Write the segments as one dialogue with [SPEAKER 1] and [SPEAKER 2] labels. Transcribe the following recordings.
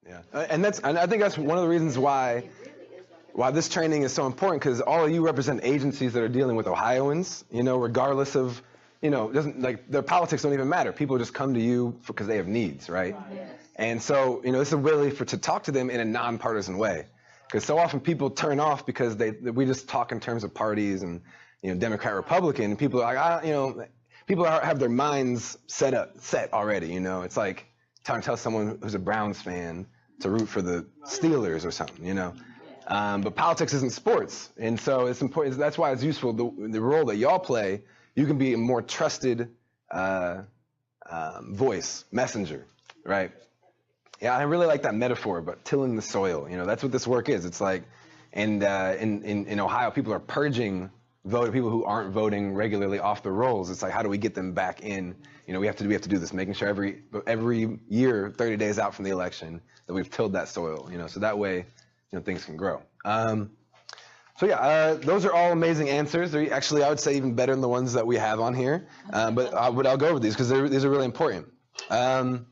[SPEAKER 1] Yeah, and I think that's one of the reasons why this training is so important, because all of you represent agencies that are dealing with Ohioans, regardless of, doesn't, like, their politics don't even matter. People just come to you because they have needs, right? Yes. And so, this is really to talk to them in a nonpartisan way, because so often people turn off because we just talk in terms of parties and, Democrat, Republican, and people are like, people have their minds set already, It's like trying to tell someone who's a Browns fan to root for the Steelers or something, But politics isn't sports, and so it's important. That's why it's useful, the role that y'all play. You can be a more trusted voice, messenger, right? Yeah, I really like that metaphor about tilling the soil. That's what this work is. It's like, and in Ohio, people are purging people who aren't voting regularly off the rolls. It's like, how do we get them back in? We have to do this, making sure every year, 30 days out from the election, that we've tilled that soil. So that way, things can grow. So yeah, those are all amazing answers. They're actually, I would say, even better than the ones that we have on here. But I'll go over these because these are really important. Some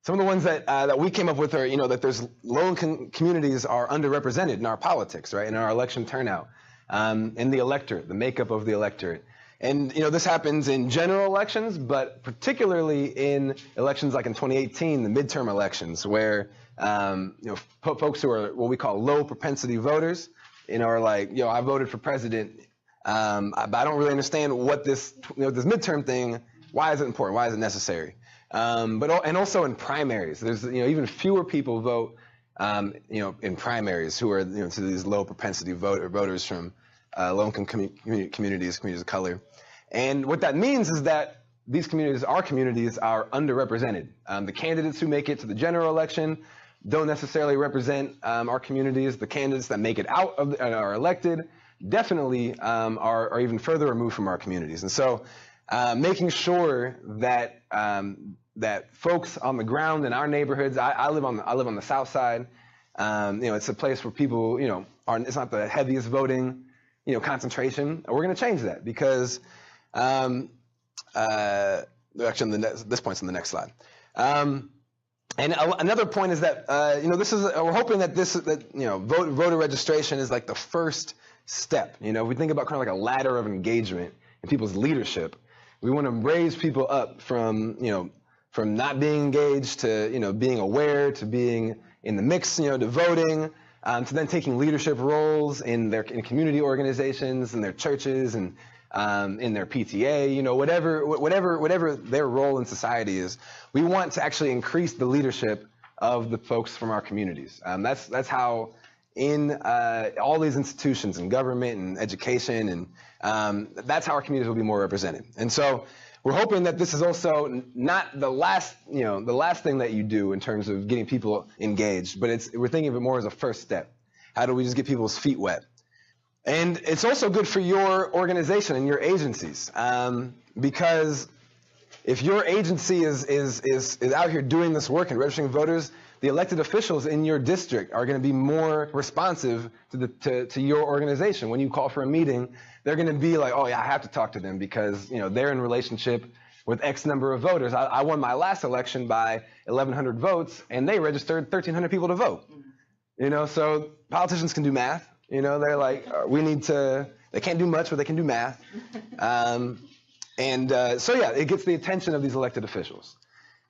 [SPEAKER 1] of the ones that we came up with are, that there's low-income communities are underrepresented in our politics, right? In our election turnout, in the electorate, the makeup of the electorate. And, this happens in general elections, but particularly in elections like in 2018, the midterm elections, where, folks who are what we call low propensity voters, are like, I voted for president, but I don't really understand what this, this midterm thing, why is it important? Why is it necessary? And also in primaries, there's, even fewer people vote, in primaries who are, to these low propensity voters from low-income communities of color. And what that means is that these communities, our communities, are underrepresented. The candidates who make it to the general election don't necessarily represent our communities. The candidates that make it out and are elected definitely are even further removed from our communities. And so making sure that that folks on the ground in our neighborhoods, I live on the south side, it's a place where people, it's not the heaviest voting, concentration. We're going to change that because, actually, this point's on the next slide. And another point is that, we're hoping that voter registration is like the first step. If we think about kind of like a ladder of engagement in people's leadership, we want to raise people up from not being engaged to, being aware, to being in the mix, to voting, to then taking leadership roles in community organizations, in their churches, and in their PTA, whatever their role in society is. We want to actually increase the leadership of the folks from our communities. That's how in all these institutions and government and education, and that's how our communities will be more represented. And so we're hoping that this is also not the last thing that you do in terms of getting people engaged, but we're thinking of it more as a first step. How do we just get people's feet wet? And it's also good for your organization and your agencies, because if your agency is out here doing this work and registering voters, the elected officials in your district are going to be more responsive to your organization. When you call for a meeting, they're going to be like, oh yeah, I have to talk to them because they're in relationship with X number of voters. I won my last election by 1,100 votes, and they registered 1,300 people to vote. So politicians can do math. They're like, they can't do much, but they can do math. So yeah, it gets the attention of these elected officials.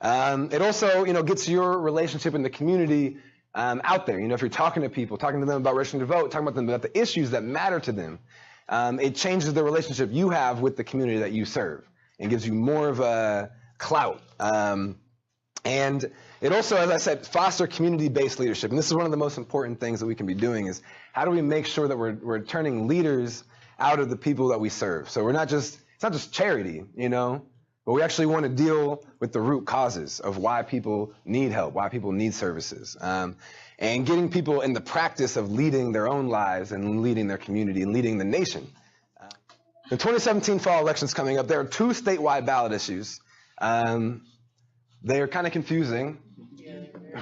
[SPEAKER 1] It also, gets your relationship in the community out there. If you're talking to people, talking to them about registering to vote, talking about them about the issues that matter to them, it changes the relationship you have with the community that you serve and gives you more of a clout. And it also, as I said, foster community-based leadership. And this is one of the most important things that we can be doing is how do we make sure that we're turning leaders out of the people that we serve? So it's not just charity, but we actually want to deal with the root causes of why people need help, why people need services, and getting people in the practice of leading their own lives and leading their community and leading the nation. The 2017 fall elections coming up, there are 2 statewide ballot issues. They are kind of confusing,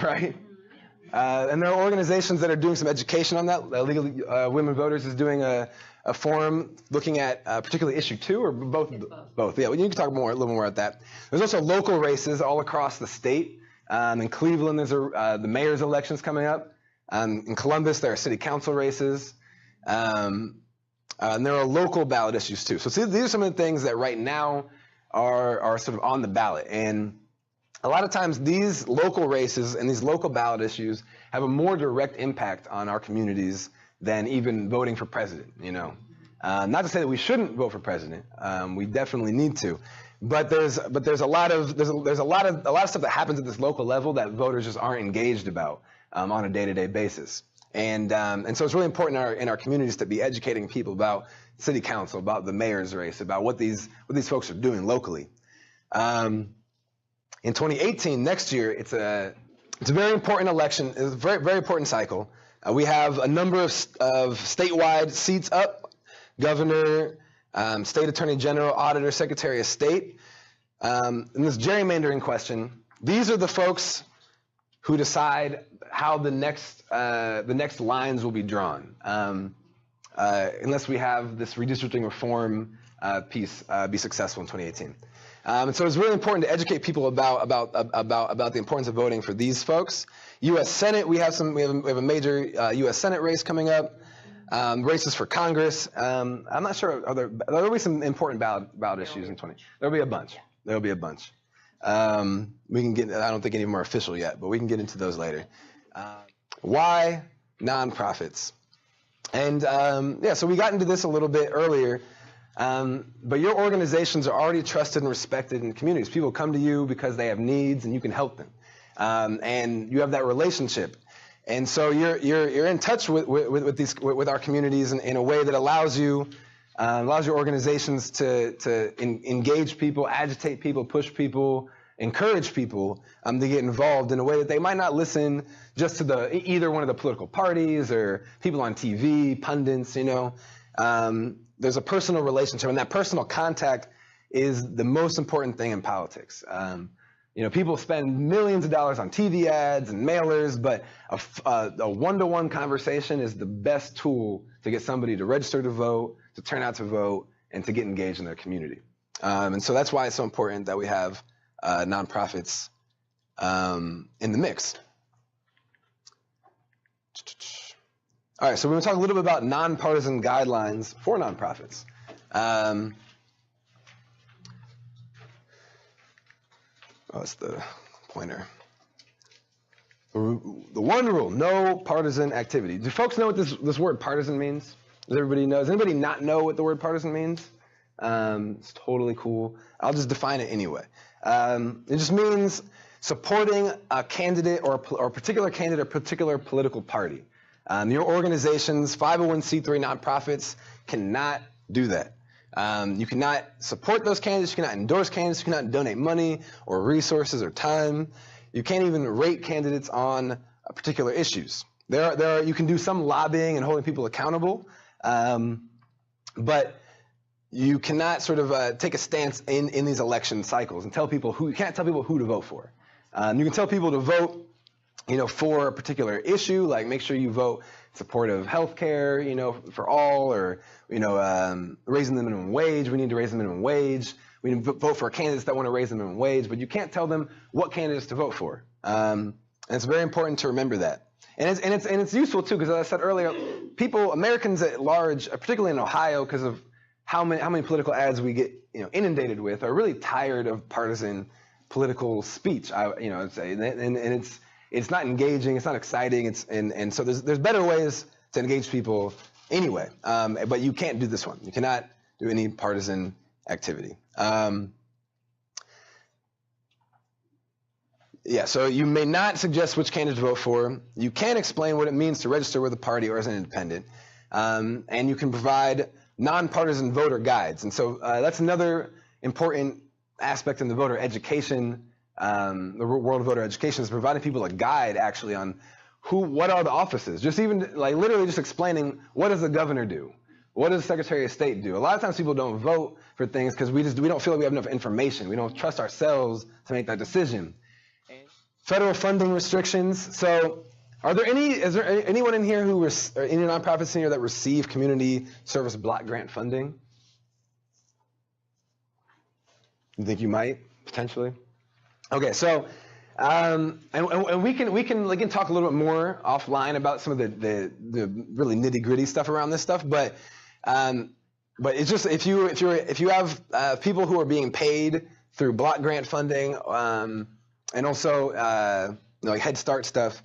[SPEAKER 1] right? And there are organizations that are doing some education on that. Legal Women Voters is doing a forum looking at particularly issue 2 or both? Both. Yeah, well, you can talk a little more about that. There's also local races all across the state In Cleveland, there's the mayor's elections coming up. In Columbus, there are city council races. And there are local ballot issues too. So see, these are some of the things that right now are sort of on the ballot. And a lot of times these local races and these local ballot issues have a more direct impact on our communities than even voting for president, you know. Not to say that we shouldn't vote for president. We definitely need to. But there's a lot of stuff that happens at this local level that voters just aren't engaged about on a day-to-day basis. And so it's really important in our communities to be educating people about city council, about the mayor's race, about what these folks are doing locally. In 2018, next year, it's a very important election. It's a very, very important cycle. We have a number of statewide seats up: governor, state attorney general, auditor, secretary of state. In this gerrymandering question, these are the folks who decide how the next lines will be drawn, unless we have this redistricting reform piece be successful in 2018. And so it's really important to educate people about the importance of voting for these folks. U.S. Senate, we have a major U.S. Senate race coming up. Races for Congress. I'm not sure. There'll be some important ballot issues in 20. There'll be a bunch. There'll be a bunch. We can get. I don't think any of them are official yet, but we can get into those later. Why nonprofits? And yeah, so we got into this a little bit earlier. But your organizations are already trusted and respected in communities. People come to you because they have needs, and you can help them. And you have that relationship. And so you're in touch with our communities in a way that allows your organizations to engage people, agitate people, push people, encourage people to get involved in a way that they might not listen just to either one of the political parties or people on TV, pundits. You know, there's a personal relationship, and that personal contact is the most important thing in politics. You know, people spend millions of dollars on TV ads and mailers, but a one-to-one conversation is the best tool to get somebody to register to vote, to turn out to vote, and to get engaged in their community. And so that's why it's so important that we have nonprofits in the mix. All right, so we're going to talk a little bit about nonpartisan guidelines for nonprofits. Oh, it's the pointer. The one rule: no partisan activity. Do folks know what this word partisan means? Does everybody know? Does anybody not know what the word partisan means? It's totally cool. I'll just define it anyway. It just means supporting a candidate or a particular candidate or particular political party. Your organizations, 501c3 nonprofits, cannot do that. You cannot support those candidates, you cannot endorse candidates, you cannot donate money or resources or time. You can't even rate candidates on particular issues. You can do some lobbying and holding people accountable, but you cannot sort of take a stance in these election cycles and you can't tell people who to vote for. You can tell people to vote, you know, for a particular issue, like make sure you vote in support of health care, you know, for all, or, you know, raising the minimum wage. We need to raise the minimum wage. We need to vote for candidates that want to raise the minimum wage, but you can't tell them what candidates to vote for. And it's very important to remember that. And it's useful too, because as I said earlier, Americans at large, particularly in Ohio, because of how many political ads we get, you know, inundated with, are really tired of partisan political speech. I'd say, and it's not engaging, it's not exciting, and so there's better ways to engage people anyway. But you can't do this one. You cannot do any partisan activity. Yeah, so you may not suggest which candidate to vote for. You can explain what it means to register with a party or as an independent. And you can provide nonpartisan voter guides. And so that's another important aspect in the voter education, the world of voter education, is providing people a guide actually on what are the offices. Just even like literally just explaining, what does the governor do? What does the Secretary of State do? A lot of times people don't vote for things because we don't feel like we have enough information. We don't trust ourselves to make that decision. Federal funding restrictions. So is there anyone in here any nonprofits in here that receive community service block grant funding? You think you might, potentially? Okay, so And we can talk a little bit more offline about some of the really nitty gritty stuff around this stuff, but it's just if you have people who are being paid through block grant funding, and also like Head Start stuff,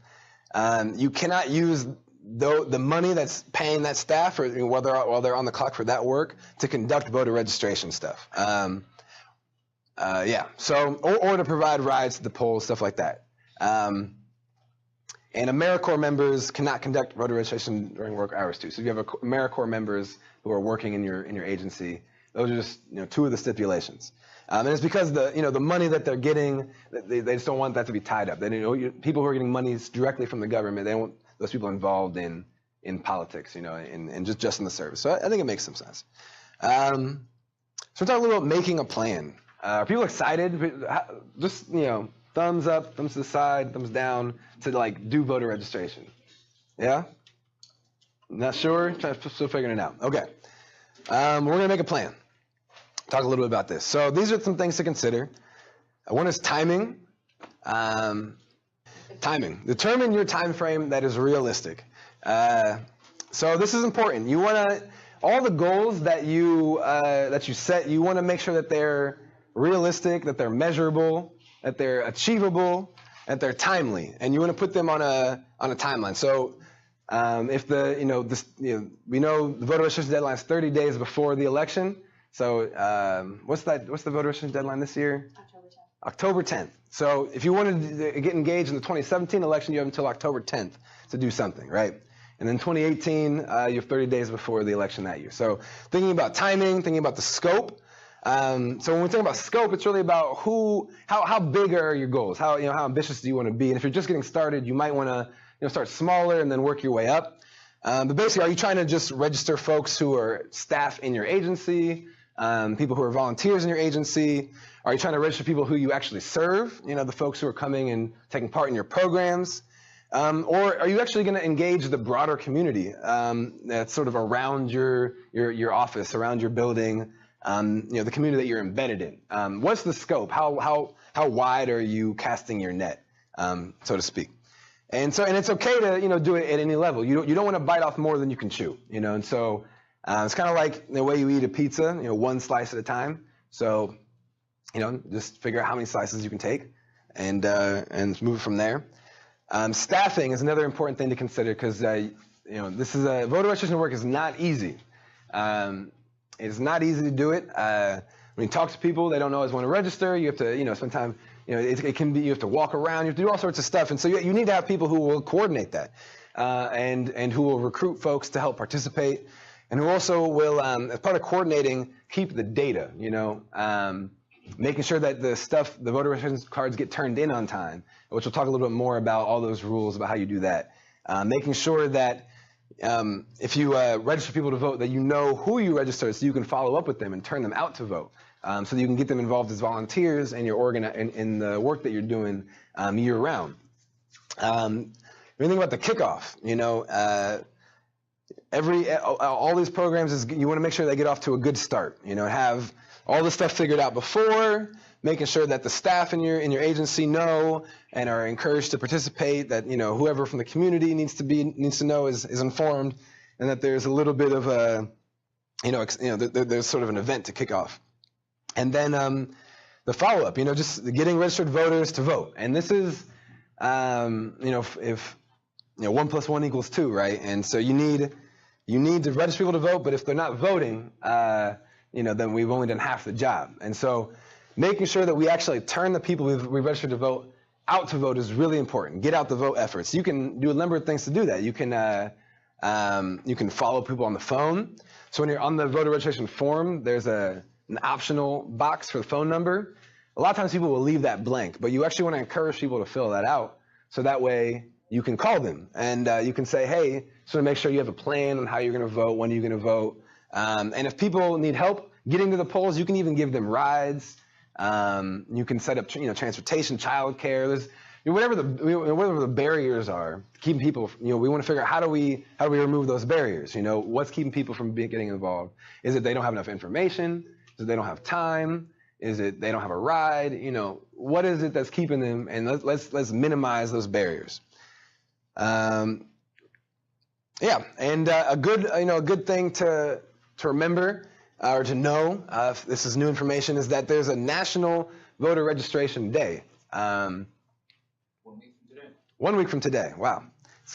[SPEAKER 1] you cannot use the money that's paying that staff or while they're on the clock for that work to conduct voter registration stuff. So or to provide rides to the polls, stuff like that. And AmeriCorps members cannot conduct voter registration during work hours too. So if you have AmeriCorps members who are working in your agency, those are just two of the stipulations. And it's because the money that they're getting, they just don't want that to be tied up. They people who are getting monies directly from the government, they don't want those people involved in politics, and just in the service. So I think it makes some sense. So we're talking a little about making a plan. Are people excited? Just thumbs up, thumbs to the side, thumbs down to do voter registration. Yeah? Not sure? Still figuring it out. Okay. We're gonna make a plan. Talk a little bit about this. So these are some things to consider. One is timing. Timing. Determine your time frame that is realistic. So this is important. You want to all the goals that you set. You want to make sure that they're realistic, that they're measurable, that they're achievable, that they're timely, and you want to put them on a timeline. So if we know the voter registration deadline is 30 days before the election. So what's the voter registration deadline this year? October 10th. So if you wanted to get engaged in the 2017 election, you have until October 10th to do something, right? And then 2018, you have 30 days before the election that year. So thinking about timing, thinking about the scope. So when we think about scope, it's really about how big are your goals? How ambitious do you want to be? And if you're just getting started, you might want to start smaller and then work your way up. But basically, are you trying to just register folks who are staff in your agency, people who are volunteers in your agency? Are you trying to register people who you actually serve? The folks who are coming and taking part in your programs. Or are you actually going to engage the broader community that's sort of around your office, around your building, the community that you're embedded in? What's the scope? How wide are you casting your net, so to speak? And it's okay to do it at any level. You don't want to bite off more than you can chew. And so it's kind of like the way you eat a pizza, one slice at a time. So just figure out how many slices you can take, and move from there. Staffing is another important thing to consider because this is voter registration work is not easy. It's not easy to do it. When you talk to people, they don't always want to register. You have to spend time. It can be you have to walk around. You have to do all sorts of stuff, and so you need to have people who will coordinate that, and who will recruit folks to help participate, and who also will, as part of coordinating, keep the data. Making sure that the voter registration cards get turned in on time, which we'll talk a little bit more about all those rules about how you do that. Making sure that if you register people to vote, that you know who you registered so you can follow up with them and turn them out to vote, so that you can get them involved as volunteers in your in the work that you're doing year round. When you think about the kickoff, all these programs you want to make sure they get off to a good start. Have all the stuff figured out before, making sure that the staff in your agency know and are encouraged to participate, that whoever from the community needs to know is informed, and that there's a little bit of a there's sort of an event to kick off. And then the follow-up, just getting registered voters to vote. And this is if 1 + 1 = 2, right? And so you need to register people to vote, but if they're not voting, then we've only done half the job. And so making sure that we actually turn the people we've registered to vote out to vote is really important. Get out the vote efforts. You can do a number of things to do that. You can follow people on the phone. So when you're on the voter registration form, there's an optional box for the phone number. A lot of times people will leave that blank, but you actually want to encourage people to fill that out, so that way you can call them and you can say, hey, just want to make sure you have a plan on how you're going to vote, when you're going to vote. And if people need help getting to the polls, you can even give them rides. You can set up, transportation, childcare. There's whatever the barriers are, keeping people. We want to figure out how do we remove those barriers. What's keeping people from getting involved? Is it they don't have enough information? Is it they don't have time? Is it they don't have a ride? You know, what is it that's keeping them? And let's minimize those barriers. Yeah, and a good thing to remember or to know, if this is new information, is that there's a National Voter Registration Day. 1 week from today. 1 week from today. Wow,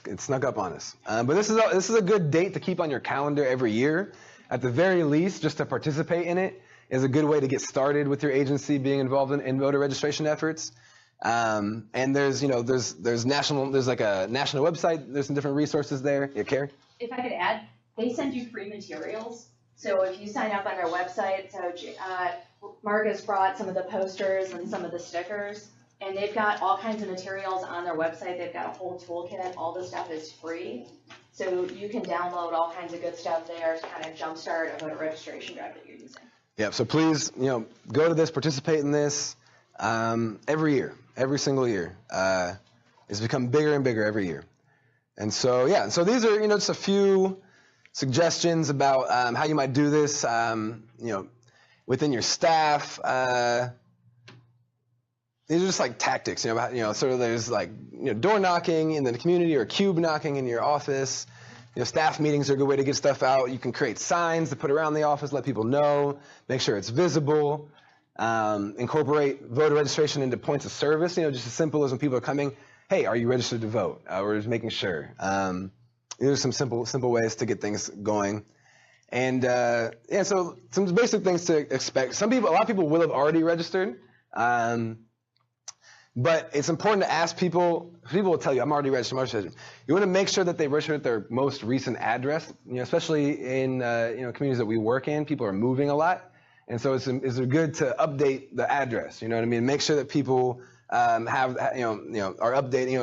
[SPEAKER 1] it snuck up on us. But this is a good date to keep on your calendar every year. At the very least, just to participate in it is a good way to get started with your agency being involved in voter registration efforts. And there's like a national website. There's some different resources there. Yeah, Carrie?
[SPEAKER 2] If I could add, they send you free materials. So if you sign up on their website, so Marga's brought some of the posters and some of the stickers, and they've got all kinds of materials on their website. They've got a whole toolkit. All the stuff is free. So you can download all kinds of good stuff there to kind of jumpstart a voter registration drive that you're using.
[SPEAKER 1] Yeah, so please, go to this, participate in this every year, every single year. It's become bigger and bigger every year. And so, yeah, so these are, just a few suggestions about how you might do this, within your staff. These are just like tactics, sort of there's like, door knocking in the community or cube knocking in your office. Staff meetings are a good way to get stuff out. You can create signs to put around the office, let people know, make sure it's visible, incorporate voter registration into points of service, just as simple as when people are coming, hey, are you registered to vote? We're just making sure. These are some simple ways to get things going. And so some basic things to expect. A lot of people will have already registered. But it's important to ask people. People will tell you, I'm already registered. You want to make sure that they register at their most recent address, especially in communities that we work in. People are moving a lot. And so it's good to update the address, Make sure that people are updating,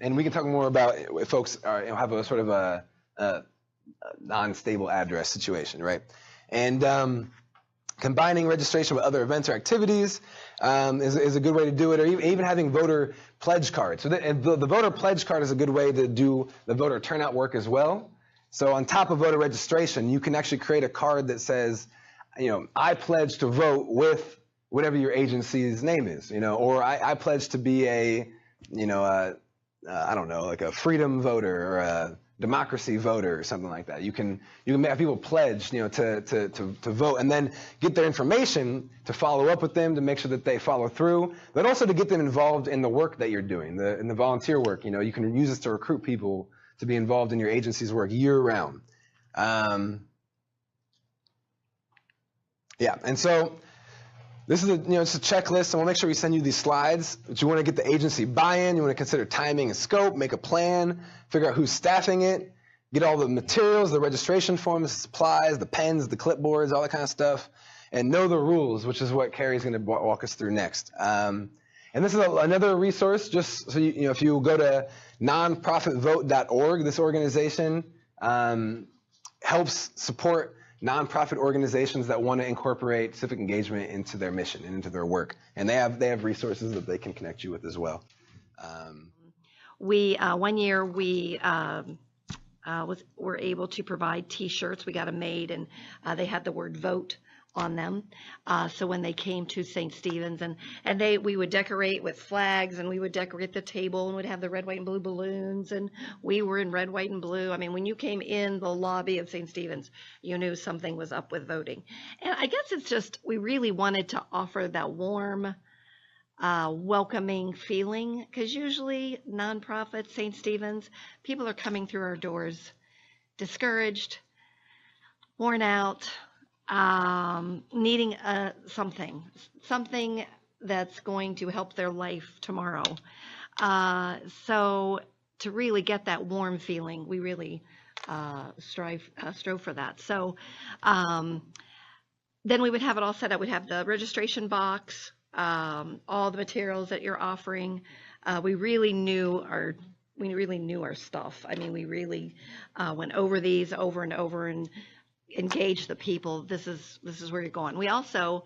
[SPEAKER 1] and we can talk more about if folks are, have a sort of a non-stable address situation, right? And combining registration with other events or activities is a good way to do it, or even having voter pledge cards. So the voter pledge card is a good way to do the voter turnout work as well. So on top of voter registration, you can actually create a card that says, I pledge to vote with whatever your agency's name is, or I pledge to be I don't know, like a freedom voter or a democracy voter or something like that. You can have people pledge, to vote, and then get their information to follow up with them to make sure that they follow through, but also to get them involved in the work that you're doing, in the volunteer work. You can use this to recruit people to be involved in your agency's work year round. Yeah, and so this is it's a checklist, and we'll make sure we send you these slides. But you want to get the agency buy-in, you want to consider timing and scope, make a plan, figure out who's staffing it, get all the materials, the registration forms, the supplies, the pens, the clipboards, all that kind of stuff, and know the rules, which is what Carrie's going to walk us through next. And this is another resource, just so if you go to nonprofitvote.org, this organization helps support nonprofit organizations that want to incorporate civic engagement into their mission and into their work, and they have resources that they can connect you with as well.
[SPEAKER 3] One year we were able to provide T-shirts. We got them made, and they had the word "vote" on them. So when they came to St. Stephen's, and we would decorate with flags, and we would decorate the table, and we'd have the red, white, and blue balloons, and we were in red, white, and blue. I mean, when you came in the lobby of St. Stephen's, you knew something was up with voting. And I guess it's just, we really wanted to offer that warm, welcoming feeling, because usually nonprofit St. Stephen's, people are coming through our doors discouraged, worn out, needing something that's going to help their life tomorrow. So to really get that warm feeling, we really strove for that. So then we would have it all set up. We'd have the registration box, all the materials that you're offering. We really knew our stuff. I mean, we really went over these over and over and engage the people. This is where you're going. We also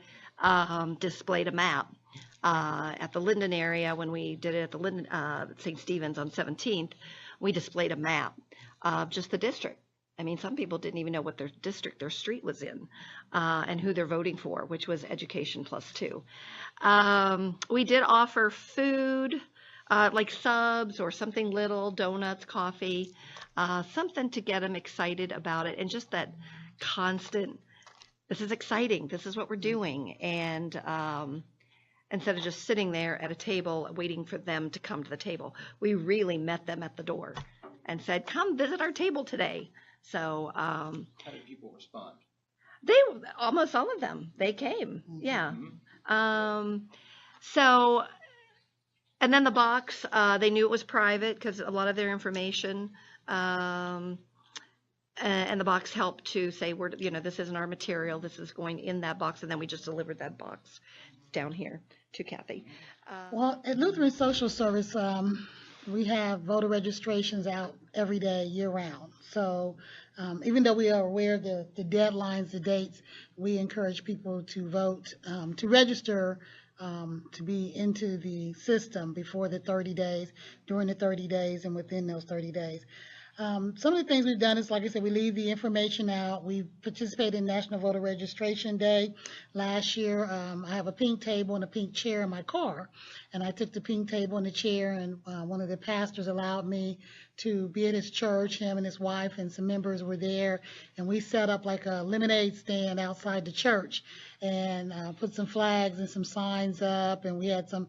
[SPEAKER 3] displayed a map at the Linden area. When we did it at the Linden St. Stephen's on 17th, we displayed a map of just the district, I mean, some people didn't even know what their district, their street was in, and who they're voting for, which was Education +2. We did offer food, like subs or something little, donuts, coffee, something to get them excited about it, and just that constant, this is exciting, this is what we're doing, and instead of just sitting there at a table waiting for them to come to the table, we really met them at the door and said, come visit our table today. So
[SPEAKER 4] how did people respond?
[SPEAKER 3] they, almost all of them, they came. Yeah. So, and then the box, they knew it was private because a lot of their information, and the box helped to say, we're, this isn't our material, this is going in that box, and then we just delivered that box down here to Kathy.
[SPEAKER 5] Well, at Lutheran Social Service, we have voter registrations out every day, year-round. So even though we are aware of the deadlines, the dates, we encourage people to vote, to register, to be into the system before the 30 days, during the 30 days, and within those 30 days. Some of the things we've done is, like I said, we leave the information out. We participated in National Voter Registration Day last year. I have a pink table and a pink chair in my car, and I took the pink table and the chair, and one of the pastors allowed me to be at his church. Him and his wife and some members were there, and we set up like a lemonade stand outside the church and put some flags and some signs up, and we had some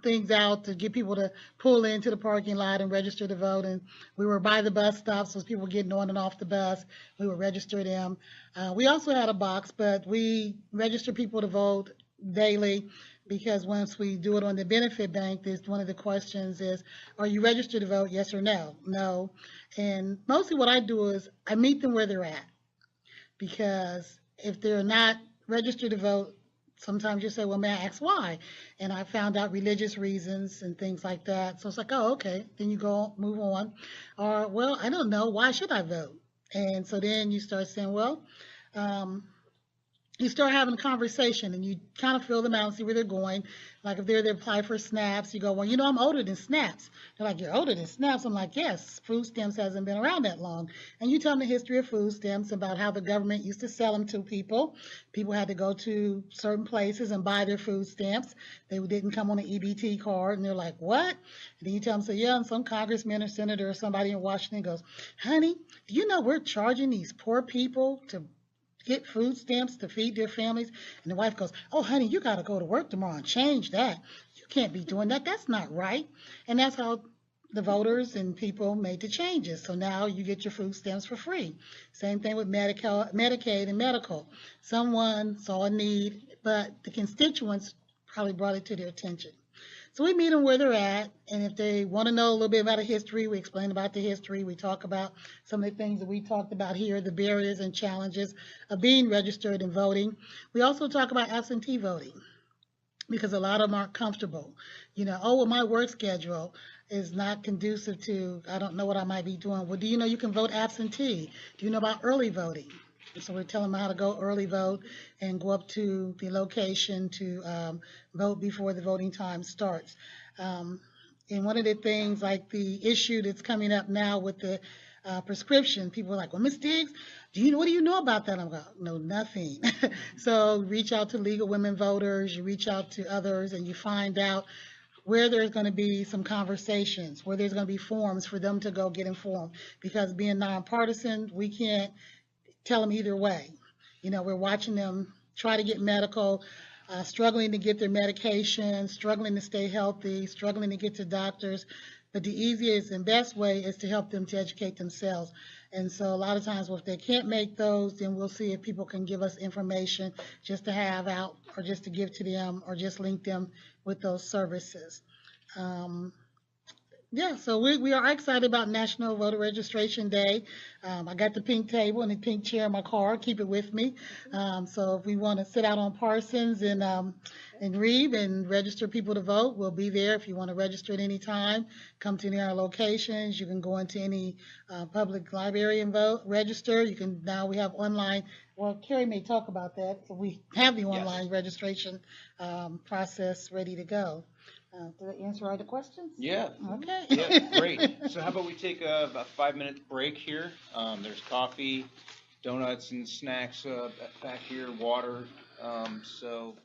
[SPEAKER 5] things out to get people to pull into the parking lot and register to vote. And we were by the bus stop, so as people were getting on and off the bus, we would register them. We also had a box, but we register people to vote daily, because once we do it on the benefit bank, one of the questions is, are you registered to vote, yes or no? No. And mostly what I do is I meet them where they're at, because if they're not registered to vote, sometimes you say, well, may I ask why? And I found out religious reasons and things like that. So it's like, oh, okay. Then you go move on. Or, well, I don't know. Why should I vote? And so then you start saying, well, you start having a conversation, and you kind of feel them out and see where they're going. Like if they're to apply for SNAPs, you go, well, I'm older than SNAPs. They're like, you're older than SNAPs? I'm like, yes, food stamps hasn't been around that long. And you tell them the history of food stamps, about how the government used to sell them to people. People had to go to certain places and buy their food stamps. They didn't come on an EBT card, and they're like, what? And then you tell them, so yeah, and some congressman or senator or somebody in Washington goes, honey, do you know we're charging these poor people to get food stamps to feed their families? And the wife goes, oh, honey, you got to go to work tomorrow and change that. You can't be doing that. That's not right. And that's how the voters and people made the changes. So now you get your food stamps for free. Same thing with Medicaid and medical. Someone saw a need, but the constituents probably brought it to their attention. So we meet them where they're at, and if they want to know a little bit about the history, we explain about the history. We talk about some of the things that we talked about here, the barriers and challenges of being registered and voting. We also talk about absentee voting, because a lot of them aren't comfortable. Oh, well, my work schedule is not conducive to, I don't know what I might be doing. Well, do you know you can vote absentee? Do you know about early voting? So we're telling them how to go early vote and go up to the location to vote before the voting time starts. And one of the things, like the issue that's coming up now with the prescription, people are like, well, Ms. Diggs, what do you know about that? I'm like, no, nothing. So reach out to League of Women Voters, you reach out to others, and you find out where there's going to be some conversations, where there's going to be forums for them to go get informed. Because being nonpartisan, we can't tell them either way. We're watching them try to get medical, struggling to get their medication, struggling to stay healthy, struggling to get to doctors. But the easiest and best way is to help them to educate themselves. And so a lot of times, if they can't make those, then we'll see if people can give us information just to have out, or just to give to them, or just link them with those services. Yeah, so we are excited about National Voter Registration Day. I got the pink table and the pink chair in my car. Keep it with me. So if we want to sit out on Parsons and and read and register people to vote. We'll be there if you want to register at any time. Come to any of our locations. You can go into any public library and vote, register. You can, now we have online, well, Carrie may talk about that. So we have the online registration process ready to go. Did I answer all the questions?
[SPEAKER 4] Yeah.
[SPEAKER 5] Okay.
[SPEAKER 4] Yeah, great. So how about we take about 5-minute break here? There's coffee, donuts and snacks back here, water. So